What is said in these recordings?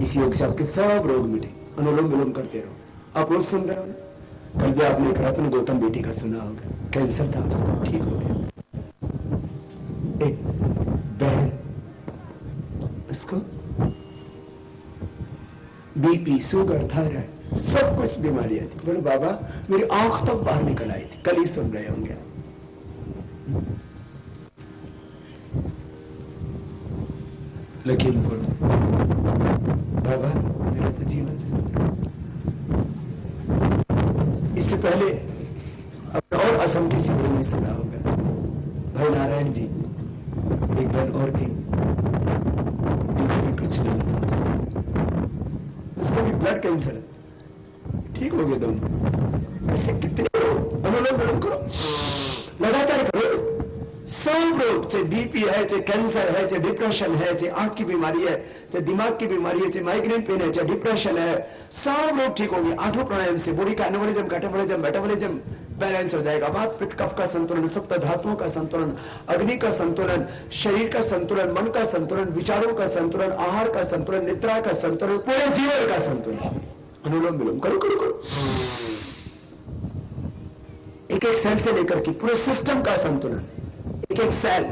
इस योग से आपके सब रोग मिटे। अनुलोम विलोम करते रहो। आप रोज सुन रहे हो ना, कल भी आपने एक रत्न गौतम बेटी का सुना होगा, कैंसर था उसका, ठीक हो गया। एक बहन, उसको बीपी, शुगर, थायराइड, सब कुछ बीमारियां थी। बोले बाबा मेरी आंख तक बाहर निकल आई थी, कल ही सुन रहे होंगे। लखीमपुर, बाबा मेरा तो जीवन से, इससे पहले और असम की शिविर में सुना होगा, भाई नारायण जी, एक बहन और थी, कुछ नहीं था, उसको भी ब्लड कैंसर, ठीक हो गए दोनों। ऐसे कितने अनुलोम विलोम करो, लगातार करो। सब रोग, चाहे बीपी है, चाहे कैंसर है, चाहे डिप्रेशन है, चाहे आंख की बीमारी है, चाहे दिमाग की बीमारी है, चाहे माइग्रेन पेन है, चाहे डिप्रेशन है, सब रोग ठीक होंगे। 8 प्राणायाम से बॉडी का एनाबॉलिज्म, कैटाबॉलिज्म, मेटाबॉलिज्म बैलेंस हो जाएगा। वात पित्त कफ का संतुलन, सप्त धातुओं का संतुलन, अग्नि का संतुलन, शरीर का संतुलन, मन का संतुलन, विचारों का संतुलन, आहार का संतुलन, निद्रा का संतुलन, पूरे जीवन का संतुलन। अनुलोम विलोम करो करो करो। एक एक सेल से लेकर के पूरे सिस्टम का संतुलन, एक एक सेल,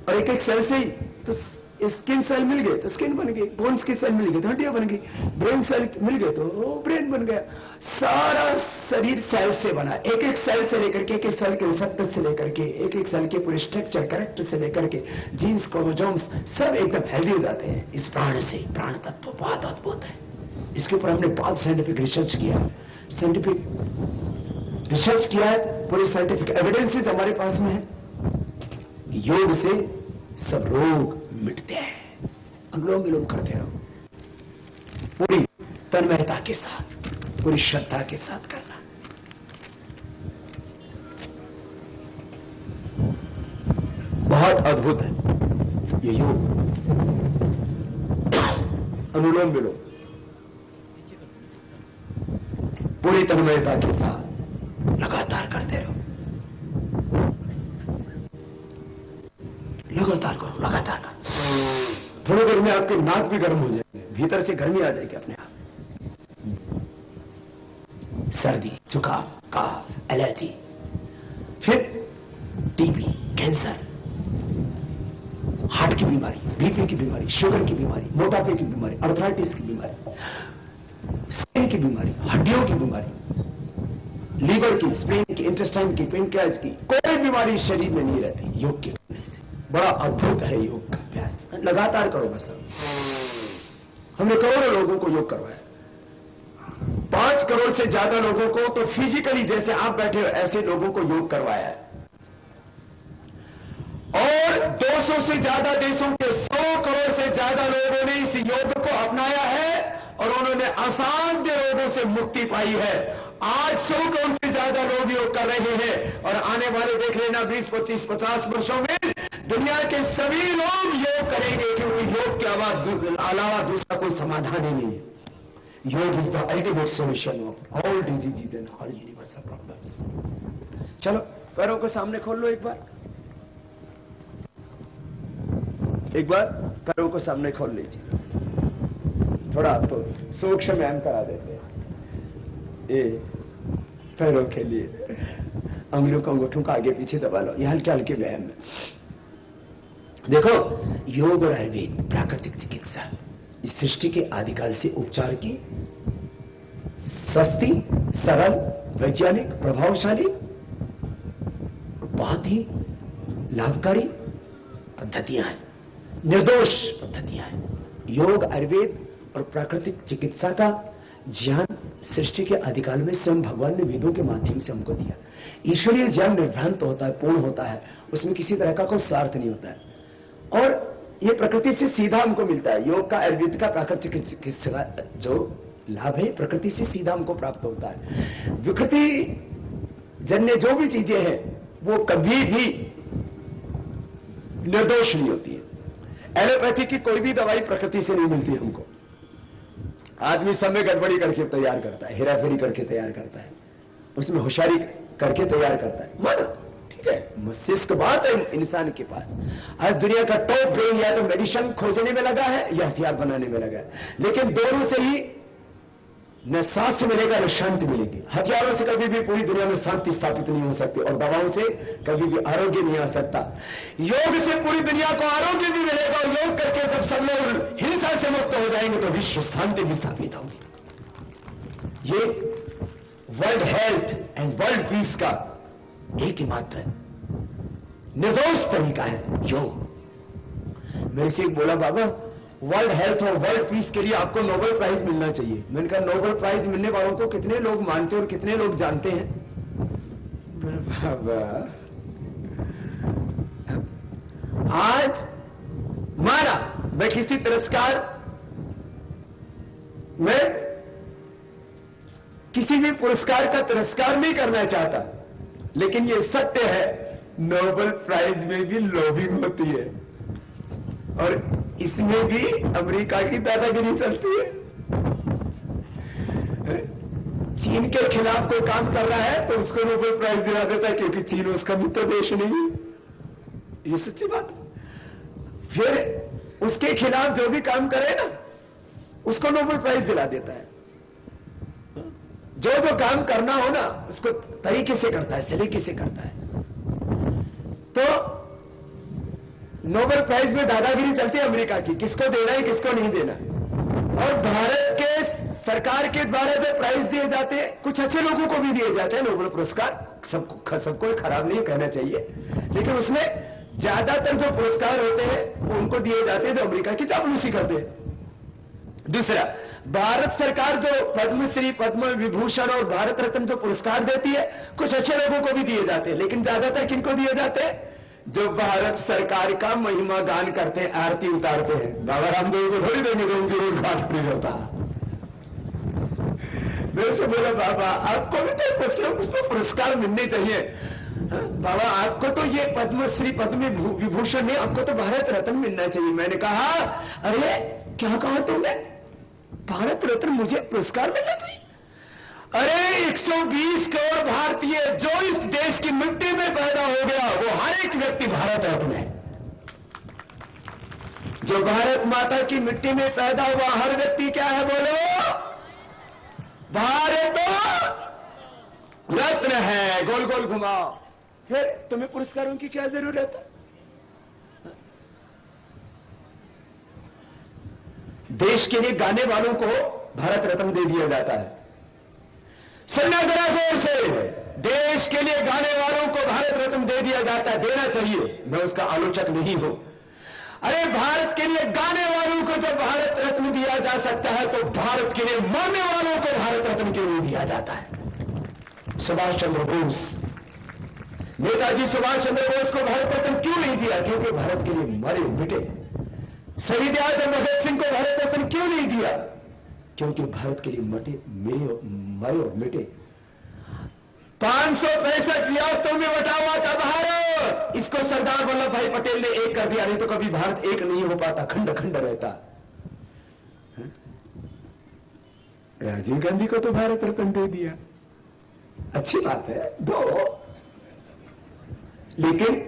और एक एक सेल से ही तो स्किन सेल मिल गए तो स्किन बन गई, बोन्स की सेल मिल गई तो हड्डियां बन गई, ब्रेन सेल मिल गए तो ब्रेन बन गया। सारा शरीर सेल से बना, एक एक सेल से लेकर के, एक एक सेल के रिसेप्टर से लेकर के, एक एक सेल के पूरे स्ट्रक्चर कैरेक्टर से लेकर के, जीन्स, क्रोमोसोम्स सब एकदम हेल्दी हो जाते हैं इस प्राण से। प्राण तत्व बहुत अद्भुत है, इसके ऊपर हमने बहुत साइंटिफिक रिसर्च किया, साइंटिफिक रिसर्च किया है, पूरे साइंटिफिक एविडेंसेस हमारे पास में है। योग से सब रोग मिटते हैं। अनुलोम विलोम करते रहो, पूरी तन्मयता के साथ, पूरी श्रद्धा के साथ करना। बहुत अद्भुत है ये योग, अनुलोम विलोम पूरी तन्मयता के साथ लगातार करते रहो, लगातार करो, लगातार करो। थोड़ी देर में आपके नाक भी गर्म हो जाएंगे, भीतर से गर्मी आ जाएगी अपने आप। सर्दी, जुकाम, काफ, एलर्जी, फिर टीबी, कैंसर, हार्ट की बीमारी, बीपी की बीमारी, शुगर की बीमारी, मोटापे की बीमारी, अर्थराइटिस की बीमारी, स्किन की बीमारी, हड्डियों की बीमारी, लीवर की, स्प्लीन की, इंटेस्टाइन की, पेनक्रियाज की, कोई बीमारी शरीर में नहीं रहती योग के करने से। बड़ा अद्भुत है योग का अभ्यास, लगातार करो बस। हमने करोड़ों लोगों को योग करवाया, 5 करोड़ से ज्यादा लोगों को तो फिजिकली जैसे आप बैठे हो ऐसे लोगों को योग करवाया है, और 200 से ज्यादा देशों के 100 करोड़ से ज्यादा लोगों ने इस योग को अपनाया है और उन्होंने असाध्य रोगों से मुक्ति पाई है। आज 100 करोड़ से ज्यादा लोग योग कर रहे हैं, और आने वाले देख लेना 20, 25, 50 वर्षों में दुनिया के सभी लोग योग करेंगे, क्योंकि योग के अलावा दूसरा कोई समाधान ही नहीं है। योग is the ultimate solution of all diseases and all universal problems. चलो पैरों को सामने खोल लो, एक बार पैरों को सामने खोल लीजिए। थोड़ा आपको सूक्ष्म व्यायाम करा देते हैं। ये पैरों के लिए अंगुलियों को अंगूठों का आगे पीछे दबा लो, ये हल्के हल्के व्यायाम में। देखो, योग और आयुर्वेद प्राकृतिक चिकित्सा इस सृष्टि के आदिकाल से उपचार की सस्ती, सरल, वैज्ञानिक, प्रभावशाली, बहुत ही लाभकारी पद्धतियां हैं, निर्दोष पद्धतियां हैं। योग, आयुर्वेद और प्राकृतिक चिकित्सा का ज्ञान सृष्टि के आदिकाल में स्वयं भगवान ने वेदों के माध्यम से हमको दिया। ईश्वरीय ज्ञान निर्भ्रांत होता है, पूर्ण होता है, उसमें किसी तरह का कोई स्वार्थ नहीं होता है, और ये प्रकृति से सीधा हमको मिलता है। योग का, आयुर्वेद का, प्राकृतिक चिकित्सा का जो लाभ है प्रकृति से सीधा हमको प्राप्त होता है। विकृति जन्य जो भी चीजें हैं वो कभी भी निर्दोष नहीं होती है। एलोपैथी की कोई भी दवाई प्रकृति से नहीं मिलती हमको। आदमी समय गड़बड़ी करके तैयार करता है, हेराफेरी करके तैयार करता है, उसमें होशियारी करके तैयार करता है, माना ठीक है, मस्तिष्क बहुत है इंसान के पास। आज दुनिया का टॉप ब्रेन या तो मेडिसिन खोजने में लगा है या हथियार बनाने में लगा है, लेकिन दोनों से ही न स्वास्थ्य मिलेगा न शांति मिलेगी। हथियारों से कभी भी पूरी दुनिया में शांति स्थापित नहीं हो सकती और दवाओं से कभी भी आरोग्य नहीं आ सकता। योग से पूरी दुनिया को आरोग्य भी मिलेगा और योग करके जब सब लोग हिंसा से मुक्त हो जाएंगे तो विश्व शांति भी स्थापित होगी। ये world health and world peace का एक ही मात्र है, निर्दोष तरीका है योग। मेरे से एक बोला, बाबा वर्ल्ड हेल्थ और वर्ल्ड पीस के लिए आपको नोबेल प्राइज मिलना चाहिए। मैंने कहा नोबेल प्राइज मिलने वालों को कितने लोग मानते हैं और कितने लोग जानते हैं? बाबा आज माना मैं किसी तिरस्कार में किसी भी पुरस्कार का तिरस्कार नहीं करना चाहता, लेकिन यह सत्य है नोबेल प्राइज में भी लॉबिंग होती है और इसमें भी अमेरिका की दादागिरी चलती है। चीन के खिलाफ कोई काम कर रहा है तो उसको नोबेल प्राइज दिला देता है क्योंकि चीन उसका मित्र देश नहीं है। ये सच्ची बात। फिर उसके खिलाफ जो भी काम करे ना उसको नोबेल प्राइज दिला देता है। जो जो काम करना हो ना उसको तरीके से करता है, सलीके से करता है। तो नोबेल प्राइज में दादागिरी चलती है अमेरिका की, किसको देना है किसको नहीं देना। और भारत के सरकार के द्वारा जो प्राइज दिए जाते हैं कुछ अच्छे लोगों को भी दिए जाते हैं नोबेल पुरस्कार, सबको खराब नहीं कहना चाहिए, लेकिन उसमें ज्यादातर जो पुरस्कार होते हैं वो उनको दिए जाते हैं जो अमेरिका की चापलूसी करते हैं। दूसरा, भारत सरकार जो पद्मश्री, पद्म विभूषण और भारत रत्न जो पुरस्कार देती है कुछ अच्छे लोगों को भी दिए जाते हैं, लेकिन ज्यादातर किनको दिए जाते हैं? जो भारत सरकार का महिमा गान करते हैं, आरती उतारते हैं। बाबा रामदेव को थोड़ी देंगे जो उनकी रोज घाट फ्री रहता। मेरे से बोला बाबा आपको भी तो कुछ तो पुरस्कार मिलने चाहिए। बाबा आपको तो ये पद्मश्री, पद्म विभूषण नहीं, आपको तो भारत रत्न मिलना चाहिए। मैंने कहा अरे क्या कहा तुमने? भारत रत्न मुझे पुरस्कार मिलना चाहिए? अरे 120 करोड़ भारतीय जो इस देश की मिट्टी में पैदा हो गया वो हर एक व्यक्ति भारत रत्न है। जो भारत माता की मिट्टी में पैदा हुआ हर व्यक्ति क्या है? बोलो, भारत रत्न है। गोल गोल घुमाओ। फिर तुम्हें पुरस्कारों की क्या जरूरत है? देश के लिए गाने वालों को भारत रत्न दे दिया जाता है। सुनना जरा जोर से, देश के लिए गाने वालों को भारत रत्न दे दिया जाता है, देना चाहिए, मैं उसका आलोचक नहीं हूं। अरे भारत के लिए गाने वालों को जब भारत रत्न दिया जा सकता है तो भारत के लिए मरने वालों को भारत रत्न क्यों नहीं दिया जाता है? सुभाष चंद्र बोस, नेताजी सुभाष चंद्र बोस को भारत रत्न क्यों नहीं दिया? क्योंकि भारत के लिए मरे मिटे। शहीद आजम भगत सिंह को भारत रत्न क्यों नहीं दिया? क्योंकि भारत के लिए मरे और मिटे। 565 रियासतों में बटा हुआ था भारत, इसको सरदार वल्लभ भाई पटेल ने एक कर दिया, नहीं तो कभी भारत एक नहीं हो पाता, खंड खंड रहता। राजीव गांधी को तो भारत रत्न दे दिया, अच्छी बात है, दो। लेकिन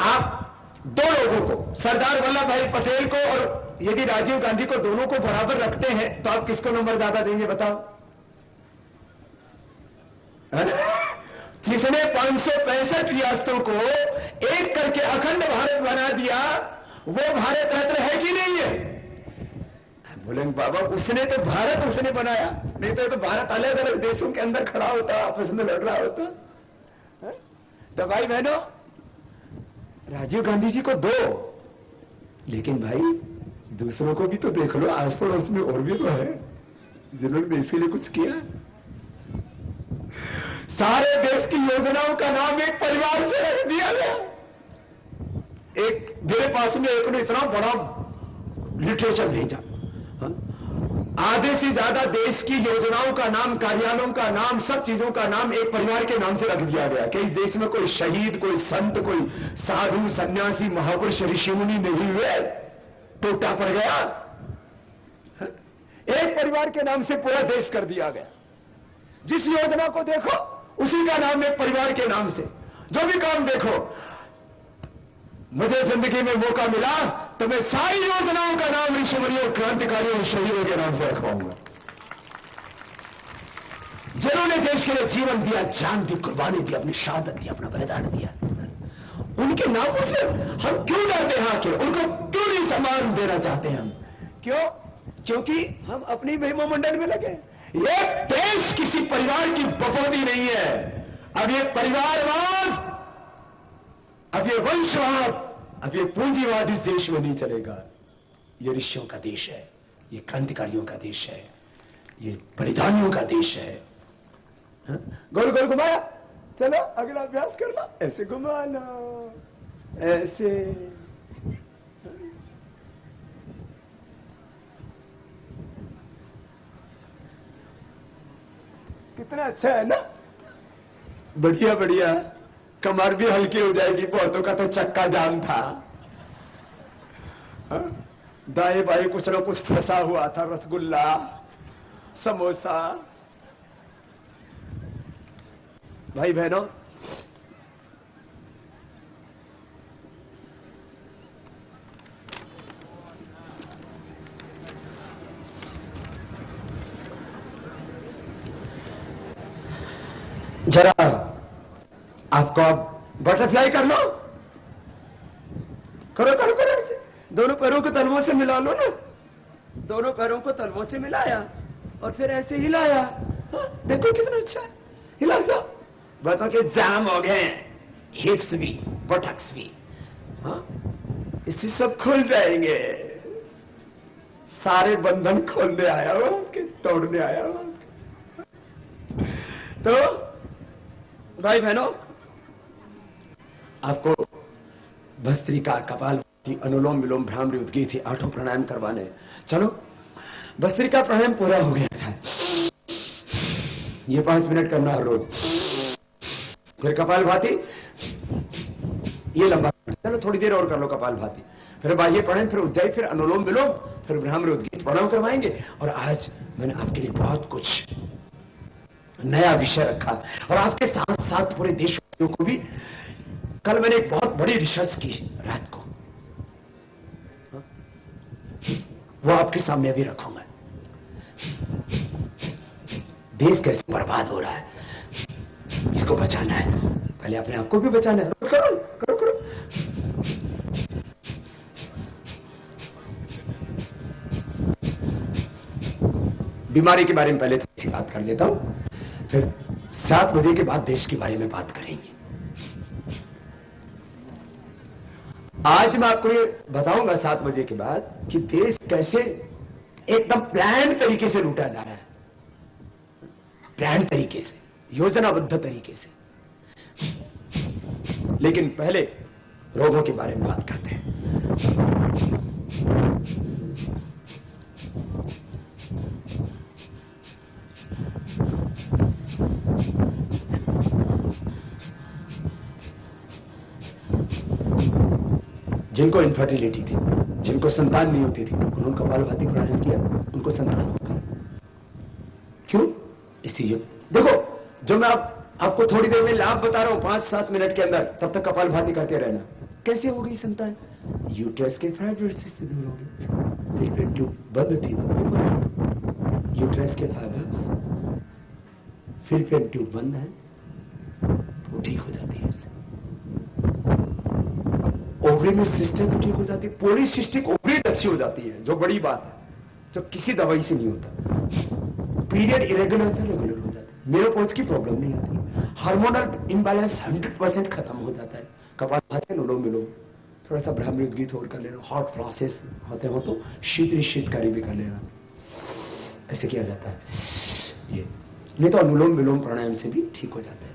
आप दो लोगों को, सरदार वल्लभ भाई पटेल को और यदि राजीव गांधी को, दोनों को बराबर रखते हैं तो आप किसको नंबर ज्यादा देंगे बताओ? जिसने 565 रियासतों को एक करके अखंड भारत बना दिया वो भारत रत्न है कि नहीं है? बोलेंगे बाबा उसने तो भारत उसने बनाया, नहीं तो भारत अलग अलग देशों के अंदर खड़ा होता, आपस में लड़ रहा होता। तो भाई बहनों, राजीव गांधी जी को दो, लेकिन भाई दूसरों को भी तो देख लो, आस पड़ोस में और भी तो है जिन्होंने देश के लिए कुछ किया। सारे देश की योजनाओं का नाम एक परिवार से रख दिया गया। एक मेरे पास में एक ने इतना बड़ा लिटरेचर भेजा, आधे से ज्यादा देश की योजनाओं का नाम, कार्यालयों का नाम, सब चीजों का नाम एक परिवार के नाम से रख दिया गया कि इस देश में कोई शहीद, कोई संत, कोई साधु, सन्यासी, महापुरुष, ऋषि मुनि नहीं हुए, टूटा पड़ गया। एक परिवार के नाम से पूरा देश कर दिया गया। जिस योजना को देखो उसी का नाम एक परिवार के नाम से। जो भी काम देखो, मुझे जिंदगी में मौका मिला तो मैं सारी योजनाओं का नाम ऋषिमुनियों, क्रांतिकारियों और शहीदों के नाम से रखवाऊंगा, जिन्होंने देश के लिए जीवन दिया, जान दी, कुर्बानी दी, अपनी शहादत दी, अपना बलिदान दिया। उनके नामों से हम क्यों डरते हैं? आखिर उनको क्यों नहीं सम्मान देना चाहते हैं हम? क्यों? क्योंकि हम अपनी महिमा मंडन में लगे। ये देश किसी परिवार की बपौती नहीं है। अब ये परिवारवाद, अब ये वंशवाद, अब ये पूंजीवाद इस देश में नहीं चलेगा। ये ऋषियों का देश है, ये क्रांतिकारियों का देश है, ये बलिदानियों का देश है। गोल गोल घुमाया, चलो अगला अभ्यास करना, ऐसे घुमाना, ऐसे। कितना अच्छा है ना? बढ़िया बढ़िया। कमर भी हल्की हो जाएगी, बहुतों का तो चक्का जाम था। दाएं बाएं कुछ ना कुछ फंसा हुआ था, रसगुल्ला, समोसा। भाई बहनों, जरा आपको अब बटरफ्लाई कर लो, करो करो करो ऐसे, दोनों पैरों को तलवों से मिला लो ना, दोनों पैरों को तलवों से मिलाया और फिर ऐसे हिलाया। देखो कितना अच्छा है, हिला हिला। बातों के जाम हो गए, हिप्स भी, बटक्स भी। इससे सब खुल जाएंगे। सारे बंधन खोलने आया हो आपके, तोड़ने आया हो आपके। तो भाई बहनों, आपको भस्त्रिका, कपालभाति, अनुलोम विलोम, भ्रामरी, उद्गीत, आठों प्राणायाम करवाने। चलो, भस्त्रिका प्राणायाम पूरा हो गया था, ये 5 मिनट करना है रोज। फिर कपालभाति, ये लंबा, चलो थोड़ी देर और कर लो कपालभाति, फिर बाह्य प्राणायाम, फिर उज्जाई, फिर अनुलोम विलोम, फिर भ्रामरी, उद्गीत प्राणायाम करवाएंगे। और आज मैंने आपके लिए बहुत कुछ नया विषय रखा, और आपके साथ साथ पूरे देशवासियों को भी। कल मैंने एक बहुत बड़ी रिसर्च की रात को, वो आपके सामने भी रखूंगा। देश कैसे बर्बाद हो रहा है, इसको बचाना है, पहले अपने आप को भी बचाना है। रोज करो करो करो। बीमारी के बारे में पहले थोड़ी सी बात कर लेता हूं, फिर 7 बजे के बाद देश के बारे में बात करेंगे। आज मैं आपको ये बताऊंगा 7 बजे के बाद कि देश कैसे एकदम प्लान तरीके से लूटा जा रहा है, प्लान तरीके से, योजनाबद्ध तरीके से। लेकिन पहले रोगों के बारे में बात करते हैं। जिनको इनफर्टिलिटी थी, जिनको संतान नहीं होती थी, उन्होंने कपालभाति प्राणायाम किया, उनको संतान होगा। क्यों? इसीलिए देखो, जो मैं आपको थोड़ी देर में लाभ बता रहा हूं 5-7 मिनट के अंदर, तब तक कपालभाति करते रहना। कैसे हो गई संतान? यूट्रस के फाइब्रोसिस से दूर हो गई। फिर ट्यूब बंद थी तो यूट्रस के फाइब्रोस, फिर ट्यूब बंद है तो ठीक हो जाती है। इससे ओवरी में सिस्टम तो ठीक हो जाती है, पॉलीसिस्टिक ओवरी अच्छी हो जाती है, जो बड़ी बात है, जो किसी दवाई से नहीं होता। पीरियड इरेगुलर से रेगुलर हो जाता है, मेनोपॉज की प्रॉब्लम नहीं आती, हार्मोनल इनबैलेंस 100% खत्म हो जाता है। कपालभाति, अनुलोम विलोम, थोड़ा सा भ्रामरी, उद्गीत और कर लेना। हॉट फ्लॉसेस होते हो तो शीतकारी भी कर लेना, ऐसे किया जाता है। ये नहीं तो अनुलोम विलोम प्राणायाम से भी ठीक हो जाता है।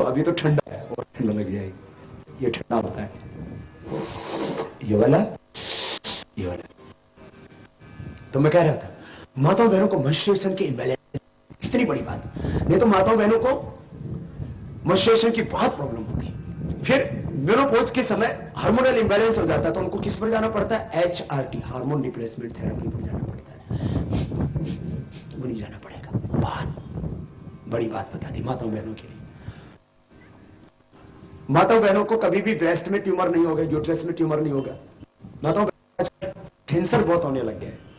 अभी तो ठंडा है और ठंडा लग जाएगी, ये ठंडा होता है। ये वाला तो मैं कह रहा था, माताओं बहनों को मेंस्ट्रुएशन के इम्बैलेंस, इतनी बड़ी बात, नहीं तो माताओं बहनों को मेंस्ट्रुएशन की बहुत प्रॉब्लम होती है। फिर मेनोपॉज के समय हार्मोनल इंबैलेंस हो जाता है, तो उनको किस पर जाना पड़ता है? HRT, हार्मोन रिप्लेसमेंट थेरेपी पर जाना पड़ता है। वो नहीं जाना पड़ेगा। बहुत बड़ी बात बता दी माताओं बहनों के लिए। माताओं बहनों को कभी भी ब्रेस्ट में ट्यूमर नहीं होगा, यूट्रस में ट्यूमर नहीं होगा। माताओं कैंसर बहुत होने लग गया है।